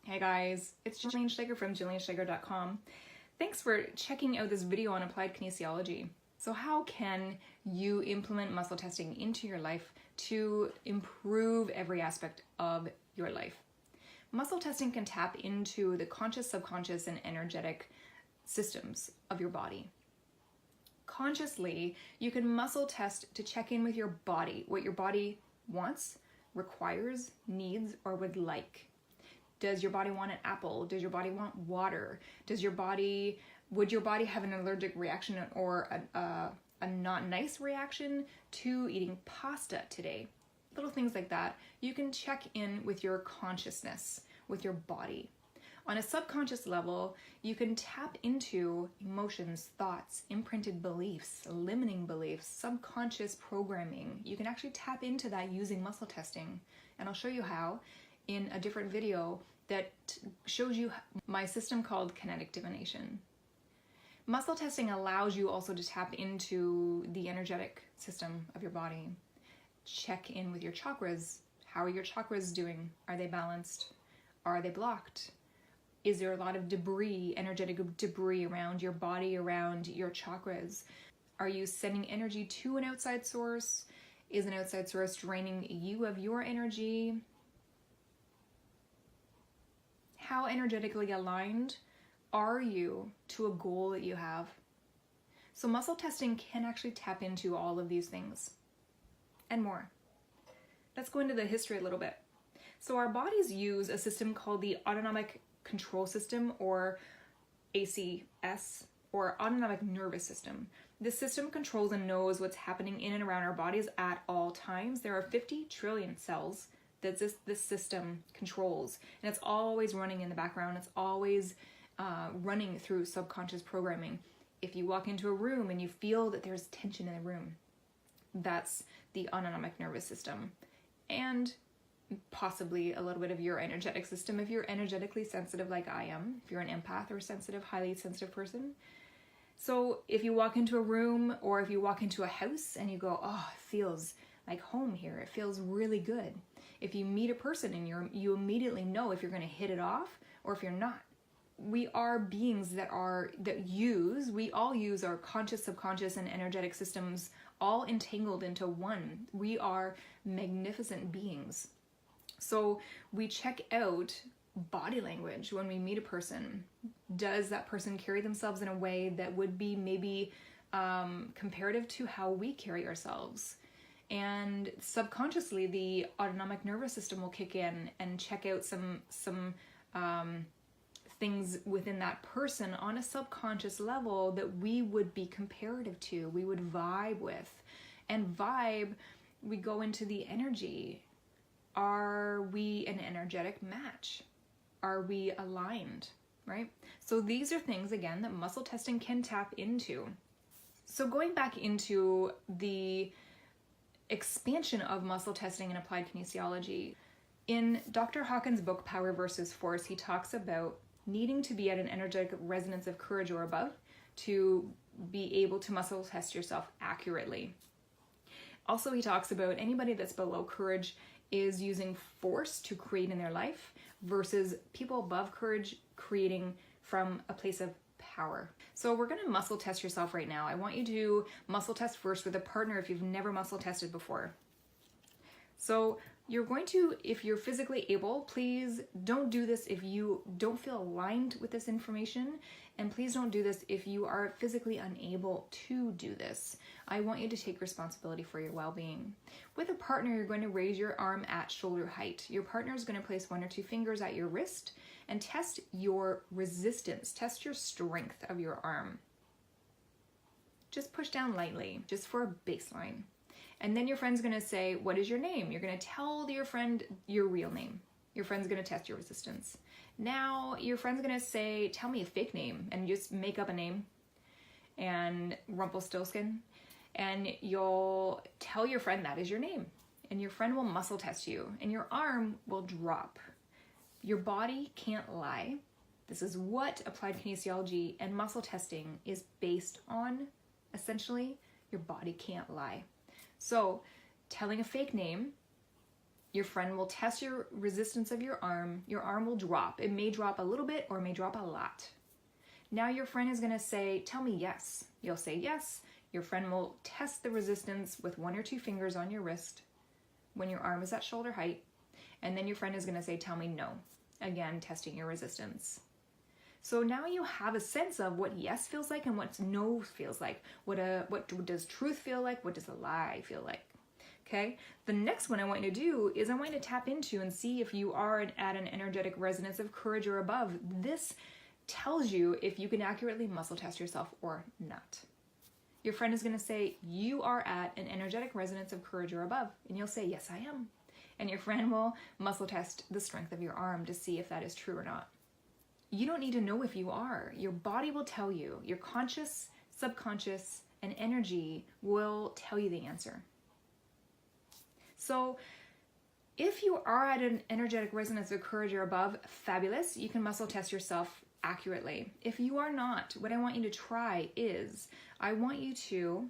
Hey guys, it's Jillian from JillianSchager.com. Thanks for checking out this video on applied kinesiology. So how can you implement muscle testing into your life to improve every aspect of your life? Muscle testing can tap into the conscious, subconscious, and energetic systems of your body. Consciously, you can muscle test to check in with your body, what your body wants, requires, needs, or would like. Does your body want an apple? Does your body want water? Would your body have an allergic reaction or a not nice reaction to eating pasta today? Little things like that. You can check in with your consciousness, with your body. On a subconscious level, you can tap into emotions, thoughts, imprinted beliefs, limiting beliefs, subconscious programming. You can actually tap into that using muscle testing. And I'll show you how in a different video that shows you my system called kinetic divination. Muscle testing allows you also to tap into the energetic system of your body. Check in with your chakras. How are your chakras doing? Are they balanced? Are they blocked? Is there a lot of debris, energetic debris around your body, around your chakras? Are you sending energy to an outside source? Is an outside source draining you of your energy? How energetically aligned are you to a goal that you have? So muscle testing can actually tap into all of these things and more. Let's go into the history a little bit. So our bodies use a system called the autonomic control system, or ACS, or autonomic nervous system. This system controls and knows what's happening in and around our bodies at all times. There are 50 trillion cells that this system controls, and it's always running in the background. It's always running through subconscious programming. If you walk into a room and you feel that there's tension in the room, that's the autonomic nervous system, and possibly a little bit of your energetic system if you're energetically sensitive like I am, if you're an empath or sensitive, highly sensitive person. So if you walk into a room or if you walk into a house and you go, oh, it feels like home here, it feels really good. If you meet a person and you immediately know if you're going to hit it off or if you're not. We are beings we all use our conscious, subconscious, and energetic systems all entangled into one. We are magnificent beings. So we check out body language when we meet a person. Does that person carry themselves in a way that would be maybe comparative to how we carry ourselves? And subconsciously, the autonomic nervous system will kick in and check out some things within that person on a subconscious level that we would be comparative to, we would vibe with. And vibe, we go into the energy. Are we an energetic match? Are we aligned, right? So these are things, again, that muscle testing can tap into. So going back into the expansion of muscle testing and applied kinesiology, in Dr. Hawkins' book, Power versus Force, he talks about needing to be at an energetic resonance of courage or above to be able to muscle test yourself accurately. Also, he talks about anybody that's below courage is using force to create in their life versus people above courage creating from a place of power. So we're going to muscle test yourself right now. I want you to muscle test first with a partner if you've never muscle tested before. So you're going to, if you're physically able, please don't do this if you don't feel aligned with this information, and please don't do this if you are physically unable to do this. I want you to take responsibility for your well-being. With a partner, you're going to raise your arm at shoulder height. Your partner is going to place 1 or 2 fingers at your wrist and test your resistance, test your strength of your arm. Just push down lightly, just for a baseline. And then your friend's going to say, what is your name? You're going to tell your friend your real name. Your friend's going to test your resistance. Now your friend's going to say, tell me a fake name, and just make up a name, and Rumpelstiltskin. And you'll tell your friend that is your name. And your friend will muscle test you, and your arm will drop. Your body can't lie. This is what applied kinesiology and muscle testing is based on. Essentially, your body can't lie. So telling a fake name Your friend will test your resistance of your arm. Your arm will drop. It may drop a little bit or it may drop a lot. Now your friend is going to say, tell me yes. You'll say yes. Your friend will test the resistance with 1 or 2 fingers on your wrist when your arm is at shoulder height. And then your friend is going to say, tell me no. Again, testing your resistance. So now you have a sense of what yes feels like and what no feels like. What does truth feel like? What does a lie feel like? Okay. The next one I want you to do is I want you to tap into and see if you are at an energetic resonance of courage or above. This tells you if you can accurately muscle test yourself or not. Your friend is going to say, you are at an energetic resonance of courage or above. And you'll say, yes, I am. And your friend will muscle test the strength of your arm to see if that is true or not. You don't need to know if you are. Your body will tell you. Your conscious, subconscious, and energy will tell you the answer. So if you are at an energetic resonance of courage or above, fabulous. You can muscle test yourself accurately. If you are not, what I want you to try is, I want you to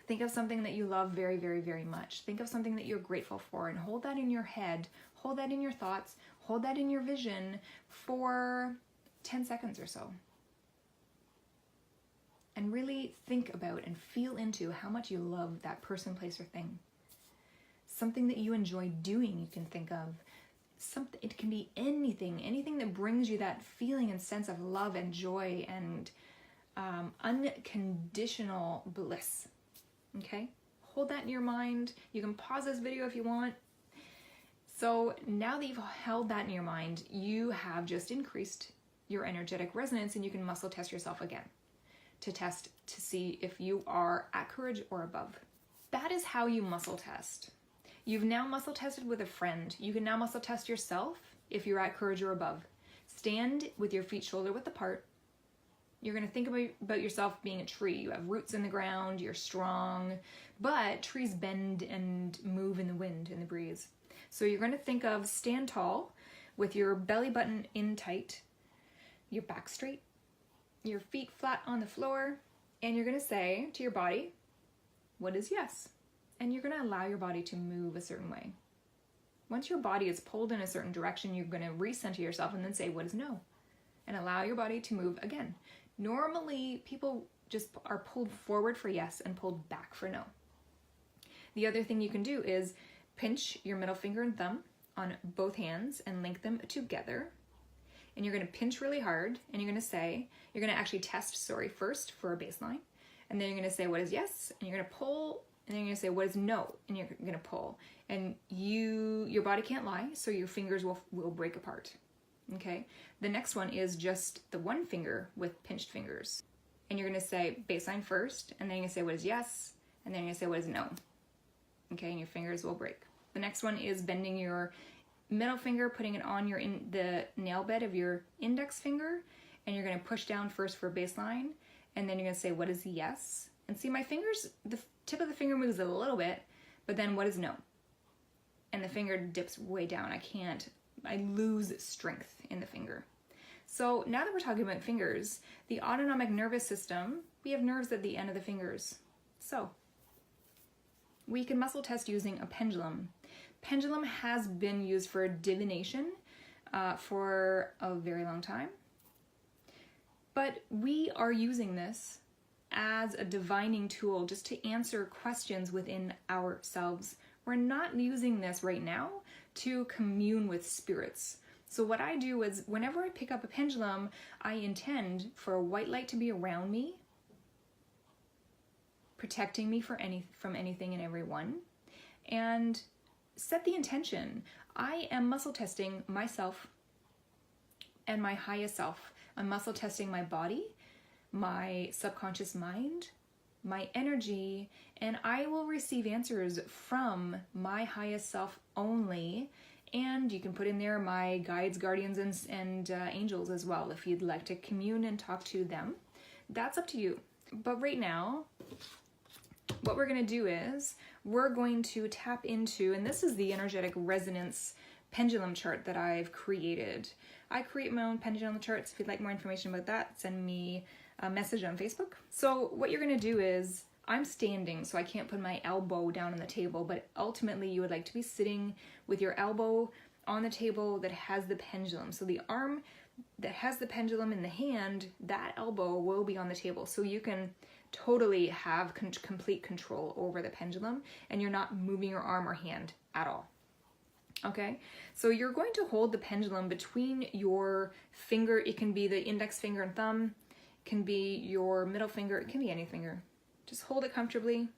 think of something that you love very, very, very much. Think of something that you're grateful for and hold that in your head, hold that in your thoughts, hold that in your vision for 10 seconds or so. And really think about and feel into how much you love that person, place, or thing. Something that you enjoy doing, you can think of. Something, it can be anything that brings you that feeling and sense of love and joy and unconditional bliss. Okay? Hold that in your mind. You can pause this video if you want. So now that you've held that in your mind, you have just increased your energetic resonance and you can muscle test yourself again to test to see if you are at courage or above. That is how you muscle test. You've now muscle tested with a friend. You can now muscle test yourself if you're at courage or above. Stand with your feet shoulder width apart. You're going to think about yourself being a tree. You have roots in the ground, you're strong, but trees bend and move in the wind, in the breeze. So you're going to think of stand tall with your belly button in tight, your back straight, your feet flat on the floor, and you're going to say to your body, what is yes? And you're going to allow your body to move a certain way. Once your body is pulled in a certain direction, you're going to recenter yourself and then say, what is no? And allow your body to move again. Normally, people just are pulled forward for yes and pulled back for no. The other thing you can do is pinch your middle finger and thumb on both hands and link them together. And you're going to pinch really hard and you're going to say, you're going to actually test first for a baseline. And then you're going to say, what is yes? And you're going to pull. And then you're going to say, what is no? And you're going to pull. And your body can't lie, so your fingers will break apart. Okay? The next one is just the one finger with pinched fingers. And you're going to say baseline first, and then you're going to say, what is yes? And then you're going to say, what is no? Okay? And your fingers will break. The next one is bending your middle finger, putting it on the nail bed of your index finger, and you're going to push down first for baseline, and then you're going to say, what is yes? And see, my fingers, the tip of the finger moves a little bit, but then what is no? And the finger dips way down. I lose strength in the finger. So now that we're talking about fingers, the autonomic nervous system, we have nerves at the end of the fingers. So we can muscle test using a pendulum. Pendulum has been used for divination for a very long time. But we are using this as a divining tool just to answer questions within ourselves. We're not using this right now to commune with spirits. So what I do is whenever I pick up a pendulum, I intend for a white light to be around me, protecting me from anything and everyone, and set the intention. I am muscle testing myself and my highest self. I'm muscle testing my body, my subconscious mind, my energy, and I will receive answers from my highest self only. And you can put in there my guides, guardians, and angels as well if you'd like to commune and talk to them. That's up to you. But right now, what we're going to do is we're going to tap into, and this is the energetic resonance pendulum chart that I've created. I create my own pendulum charts. If you'd like more information about that, send me a message on Facebook. So what you're going to do is I'm standing, so I can't put my elbow down on the table, but ultimately you would like to be sitting with your elbow on the table that has the pendulum. So the arm that has the pendulum in the hand, that elbow will be on the table. So you can totally have complete control over the pendulum, and you're not moving your arm or hand at all. Okay, so you're going to hold the pendulum between your finger. It can be the index finger and thumb, it can be your middle finger, it can be any finger. Just hold it comfortably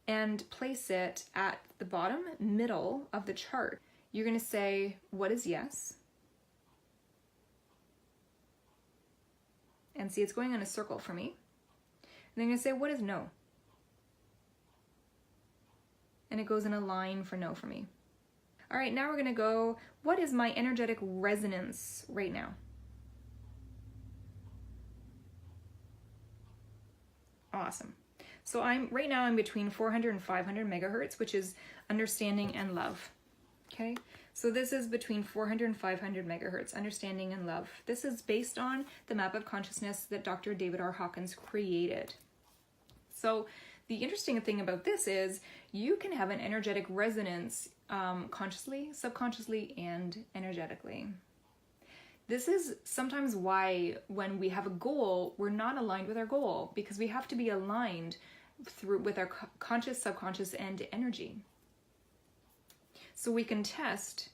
and place it at the bottom middle of the chart. You're going to say, what is yes? And see, it's going in a circle for me. And then I'm going to say, what is no? And it goes in a line for no for me. All right, now we're going to go, what is my energetic resonance right now? Awesome. So right now I'm between 400 and 500 megahertz, which is understanding and love. Okay, so this is between 400 and 500 megahertz, understanding and love. This is based on the map of consciousness that Dr. David R. Hawkins created. So the interesting thing about this is you can have an energetic resonance consciously, subconsciously, and energetically. This is sometimes why when we have a goal, we're not aligned with our goal, because we have to be aligned with our conscious, subconscious, and energy. So we can test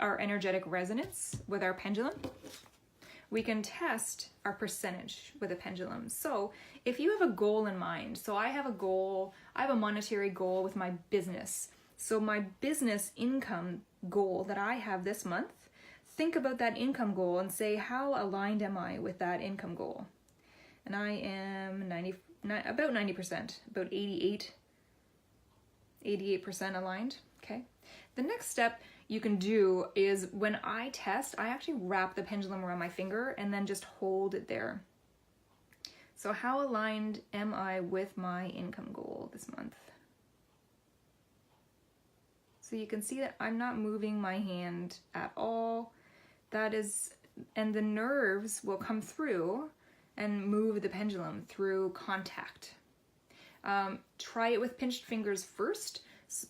our energetic resonance with our pendulum. We can test our percentage with a pendulum. So if you have a goal in mind, so I have a goal, I have a monetary goal with my business. So my business income goal that I have this month, think about that income goal and say, how aligned am I with that income goal? And I am about 90%, about 88% aligned, okay? The next step you can do is when I test, I actually wrap the pendulum around my finger and then just hold it there. So how aligned am I with my income goal this month? So you can see that I'm not moving my hand at all. That is, and the nerves will come through and move the pendulum through contact. Try it with pinched fingers first,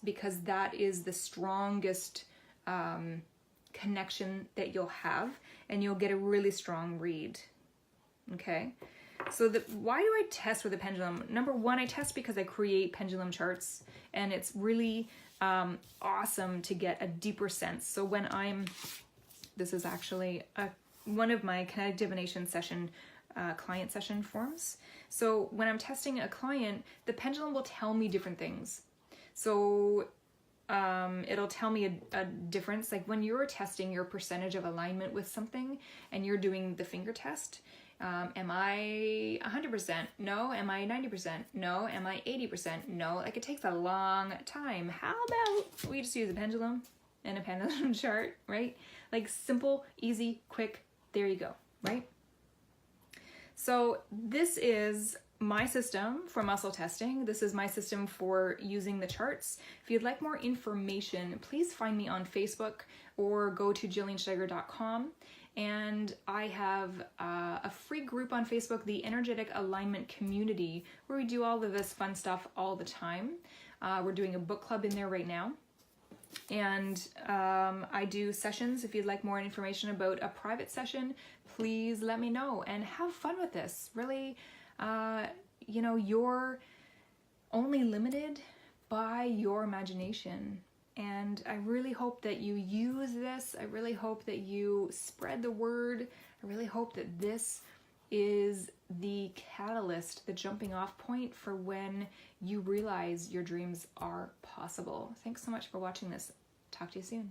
because that is the strongest connection that you'll have, and you'll get a really strong read. Okay, so why do I test with a pendulum? Number one, I test because I create pendulum charts, and it's really awesome to get a deeper sense. So this is actually one of my kinetic divination session, client session forms. So when I'm testing a client, the pendulum will tell me different things. So it'll tell me a difference. Like when you're testing your percentage of alignment with something and you're doing the finger test, am I 100%? No. Am I 90%? No. Am I 80%? No. Like it takes a long time. How about we just use a pendulum and a pendulum chart, right? Like simple, easy, quick, there you go, right? So this is my system for muscle testing. This is my system for using the charts. If you'd like more information, please find me on Facebook or go to jilliansteiger.com. And I have a free group on Facebook, the Energetic Alignment Community, where we do all of this fun stuff all the time. We're doing a book club in there right now. And I do sessions. If you'd like more information about a private session, please let me know and have fun with this. Really, you're only limited by your imagination. And I really hope that you use this. I really hope that you spread the word. I really hope that this is the catalyst, the jumping off point for when you realize your dreams are possible. Thanks so much for watching this. Talk to you soon.